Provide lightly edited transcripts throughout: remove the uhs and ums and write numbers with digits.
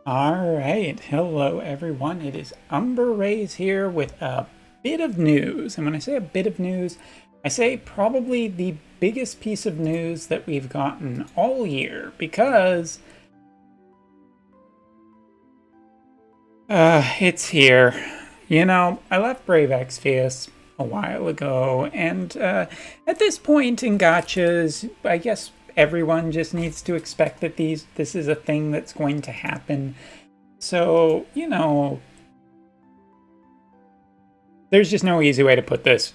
All right, hello everyone. It is Umber Rays here with a bit of news. And when I say a bit of news, I say probably the biggest piece of news that we've gotten all year because it's here. I left Brave Exvius a while ago, and at this point in gachas, I guess everyone just needs to expect that this is a thing that's going to happen. So, there's just no easy way to put this.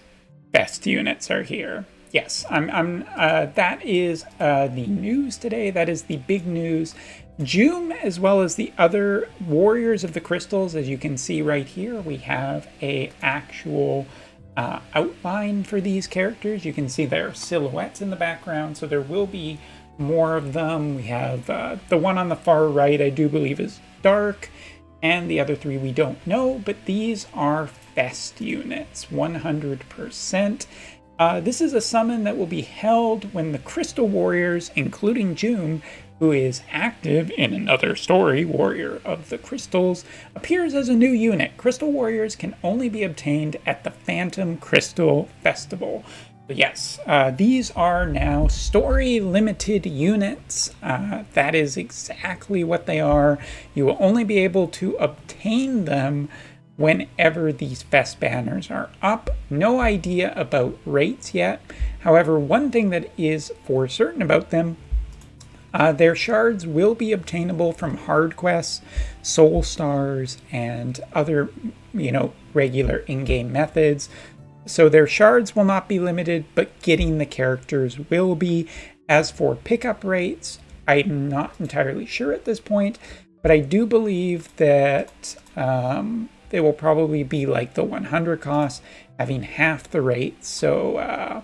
Best units are here. Yes, that is the news today. That is the big news. Joom, as well as the other Warriors of the Crystals, as you can see right here, we have a actual outline for these characters. You can see their silhouettes in the background, so there will be more of them. We have the one on the far right, I do believe, is Dark, and the other three we don't know, but these are Fest units, 100%. This is a summon that will be held when the Crystal Warriors, including Joom, who is active in another story, Warrior of the Crystals, appears as a new unit. Crystal Warriors can only be obtained at the Phantom Crystal Festival. But yes, these are now story-limited units. That is exactly what they are. You will only be able to obtain them whenever these Fest banners are up. No idea about rates yet. However, one thing that is for certain about them, their shards will be obtainable from hard quests, soul stars, and other, regular in-game methods. So their shards will not be limited, but getting the characters will be. As for pickup rates, I'm not entirely sure at this point, but I do believe that they will probably be like the 100 cost, having half the rate. So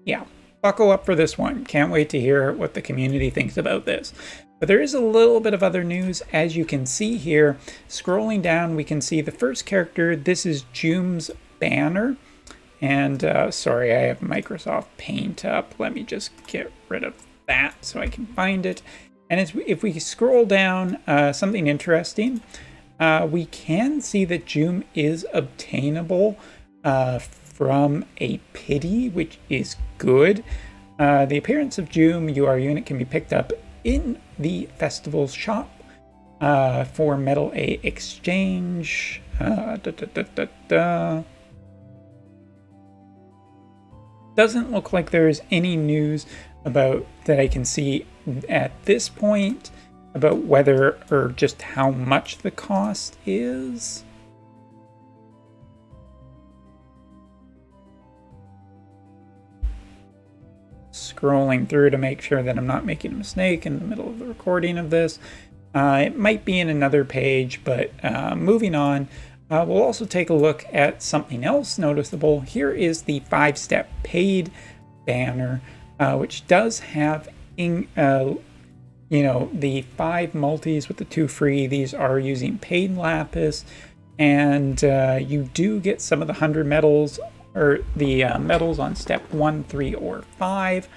yeah, buckle up for this one. Can't wait to hear what the community thinks about this. But there is a little bit of other news. As you can see here, scrolling down, we can see the first character. This is Joom's banner. And sorry, I have Microsoft Paint up. Let me just get rid of that so I can find it. And if we scroll down, something interesting, we can see that Joom is obtainable from a pity, which is good. The appearance of Joom, UR unit, can be picked up in the festival's shop for Metal A exchange. Doesn't look like there's any news about that I can see at this point about whether or just how much the cost is. Scrolling through to make sure that I'm not making a mistake in the middle of the recording of this. It might be in another page, but moving on. We'll also take a look at something else noticeable. Here is the 5-step paid banner, which does have the 5 multis with the 2 free. These are using paid lapis, and you do get some of the 100 medals, or the medals on step 1, 3, or 5.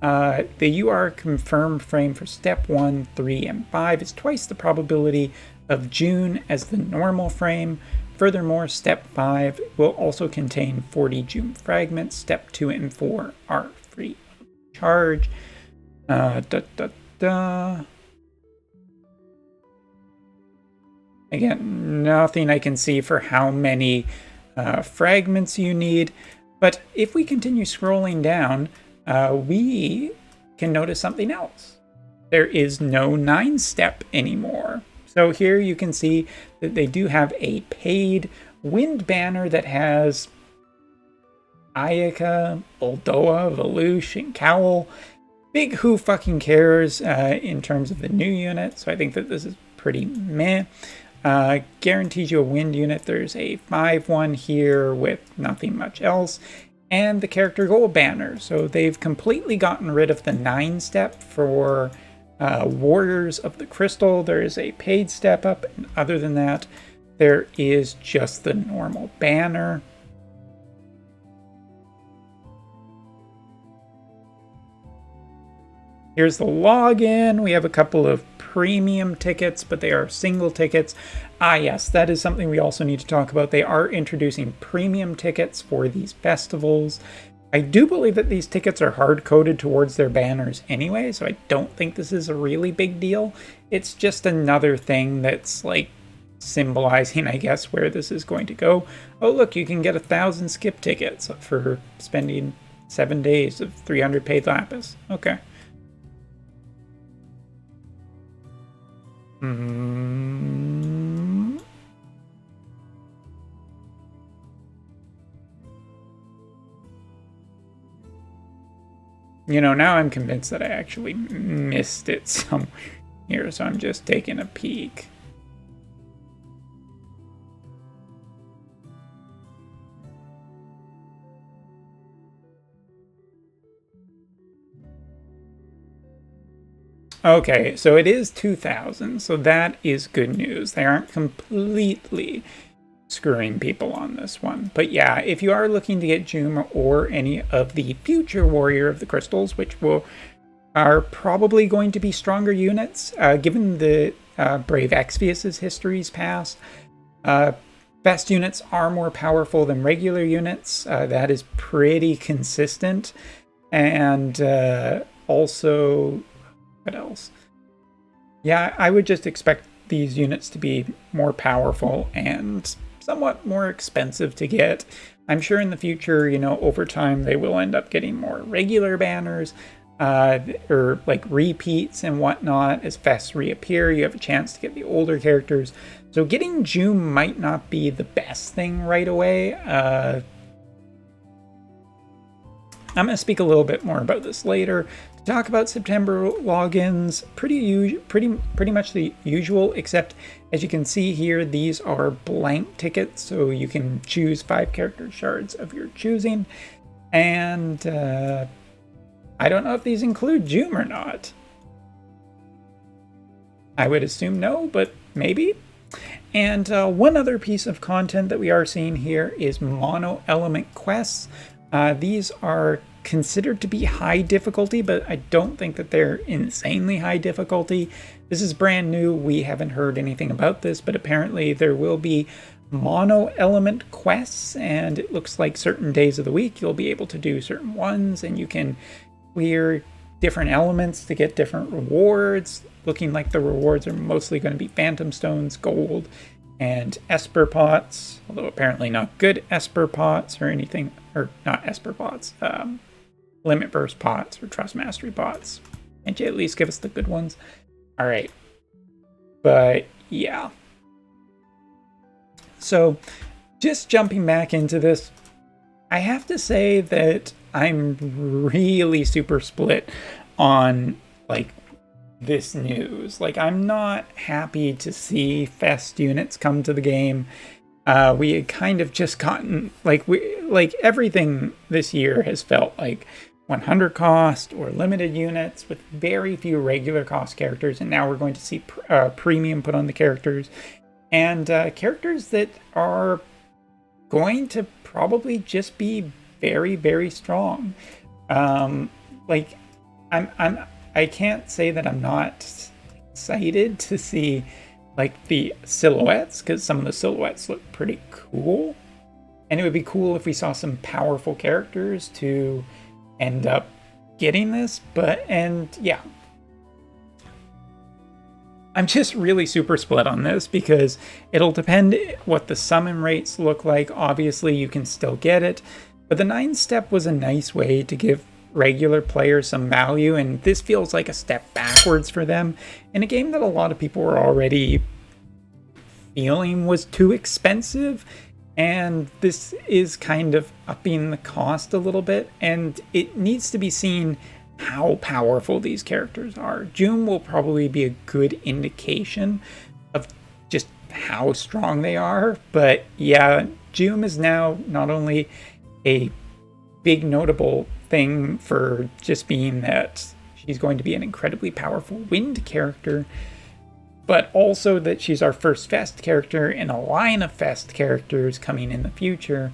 The UR confirmed frame for step 1, 3, and 5 is twice the probability of June as the normal frame. Furthermore, step 5 will also contain 40 Joom fragments. Step 2 and 4 are free of charge. Again, nothing I can see for how many fragments you need. But if we continue scrolling down, we can notice something else. There is no 9-step anymore. So here you can see that they do have a paid wind banner that has Ayaka, Boldoa, Velush, and Cowl. Big who fucking cares in terms of the new unit, so I think that this is pretty meh. Guarantees you a wind unit. There's a 5-1 here with nothing much else. And the character goal banner. So they've completely gotten rid of the 9-step for Warriors of the Crystal. There is a paid step up, and other than that, there is just the normal banner. Here's the login. We have a couple of premium tickets, but they are single tickets. Ah, yes, that is something we also need to talk about. They are introducing premium tickets for these festivals. I do believe that these tickets are hard-coded towards their banners anyway, so I don't think this is a really big deal. It's just another thing that's like symbolizing, I guess, where this is going to go. Oh, look, you can get 1,000 skip tickets for spending 7 days of 300 paid lapis. Okay. You know, now I'm convinced that I actually missed it somewhere here, so I'm just taking a peek. Okay, so it is 2,000, so that is good news. They aren't completely screwing people on this one. But yeah, if you are looking to get Joom or any of the future Warrior of the Crystals, which are probably going to be stronger units, given the Brave Exvius's histories past, best units are more powerful than regular units. That is pretty consistent. And also, what else? Yeah, I would just expect these units to be more powerful and somewhat more expensive to get. I'm sure in the future, you know, over time, they will end up getting more regular banners, or like repeats and whatnot. As fests reappear, you have a chance to get the older characters. So getting Joom might not be the best thing right away. I'm going to speak a little bit more about this later. To talk about September logins, pretty much the usual, except as you can see here, these are blank tickets, so you can choose 5 character shards of your choosing. And I don't know if these include Joom or not. I would assume no, but maybe. And one other piece of content that we are seeing here is mono element quests. These are considered to be high difficulty, but I don't think that they're insanely high difficulty. This is brand new. We haven't heard anything about this, but apparently there will be mono element quests, and it looks like certain days of the week you'll be able to do certain ones, and you can clear different elements to get different rewards. Looking like the rewards are mostly going to be phantom stones, gold, and esper pots, although apparently not good esper pots or anything, or not esper pots, limit burst pots or trust mastery pots. Can't you at least give us the good ones? All right. But yeah. So just jumping back into this, I have to say that I'm really super split on like this news. Like, I'm not happy to see fest units come to the game. We had kind of just gotten like everything this year has felt like 100 cost or limited units with very few regular cost characters, and now we're going to see premium put on the characters, and characters that are going to probably just be very, very strong. Like, I can't say that I'm not excited to see like the silhouettes, because some of the silhouettes look pretty cool, and it would be cool if we saw some powerful characters to end up getting this. And yeah, I'm just really super split on this because it'll depend what the summon rates look like. Obviously you can still get it, but the 9-step was a nice way to give regular players some value, and this feels like a step backwards for them in a game that a lot of people were already feeling was too expensive, and this is kind of upping the cost a little bit, and it needs to be seen how powerful these characters are. Joom will probably be a good indication of just how strong they are, but yeah, Joom is now not only a big notable thing for just being that she's going to be an incredibly powerful wind character, but also that she's our first fest character in a line of fest characters coming in the future.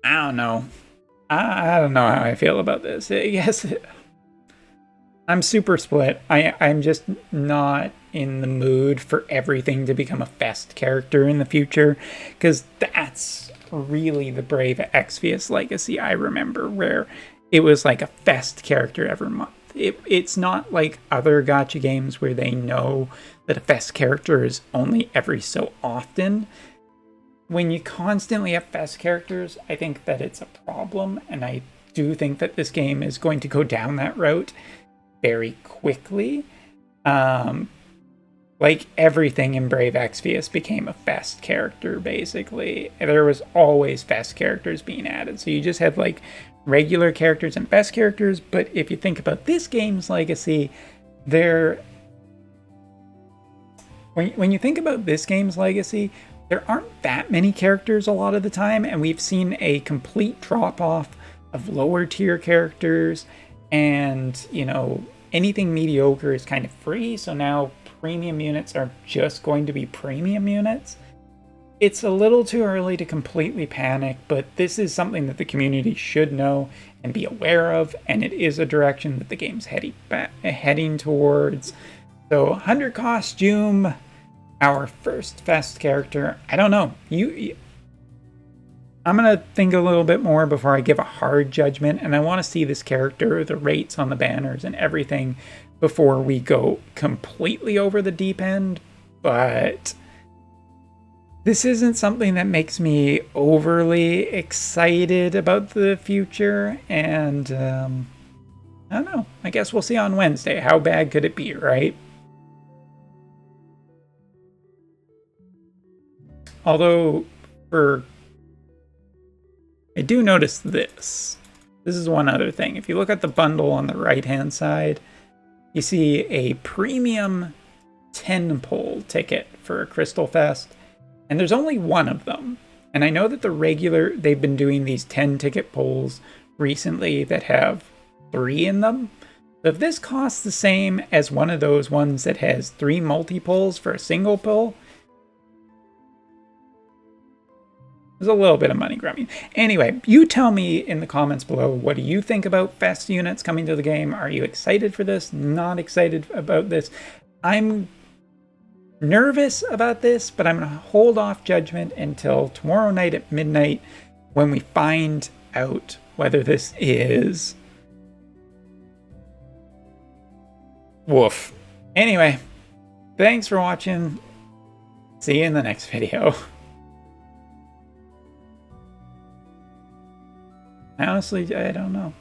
I don't know. I don't know how I feel about this. Yes, I'm super split. I'm just not in the mood for everything to become a fest character in the future, because that's really the Brave Exvius legacy I remember, where it was like a fest character every month. It's not like other gacha games where they know that a fest character is only every so often. When you constantly have fest characters, I think that it's a problem, and I do think that this game is going to go down that route very quickly. Like everything in Brave Exvius became a fest character, basically. There was always fest characters being added. So you just had like regular characters and fest characters, but if you think about this game's legacy, there when you think about this game's legacy, there aren't that many characters a lot of the time, and we've seen a complete drop-off of lower tier characters, and, you know, anything mediocre is kind of free, so now premium units are just going to be premium units. It's a little too early to completely panic, but this is something that the community should know and be aware of, and it is a direction that the game's heading towards. So 100 cost Joom, our first fest character. I don't know. I'm going to think a little bit more before I give a hard judgment, and I want to see this character, the rates on the banners and everything before we go completely over the deep end, but this isn't something that makes me overly excited about the future, and I don't know. I guess we'll see on Wednesday. How bad could it be, right? Although, I do notice this. This is one other thing. If you look at the bundle on the right-hand side, you see a premium 10-pull ticket for a Crystal Fest, and there's only one of them. And I know that they've been doing these 10-ticket pulls recently that have 3 in them. So if this costs the same as one of those ones that has 3 multi-pulls for a single pull, there's a little bit of money grubbing. Anyway, you tell me in the comments below, what do you think about fest units coming to the game? Are you excited for this? Not excited about this? I'm nervous about this, but I'm going to hold off judgment until tomorrow night at midnight when we find out whether this is woof. Anyway, thanks for watching. See you in the next video. Honestly, I don't know.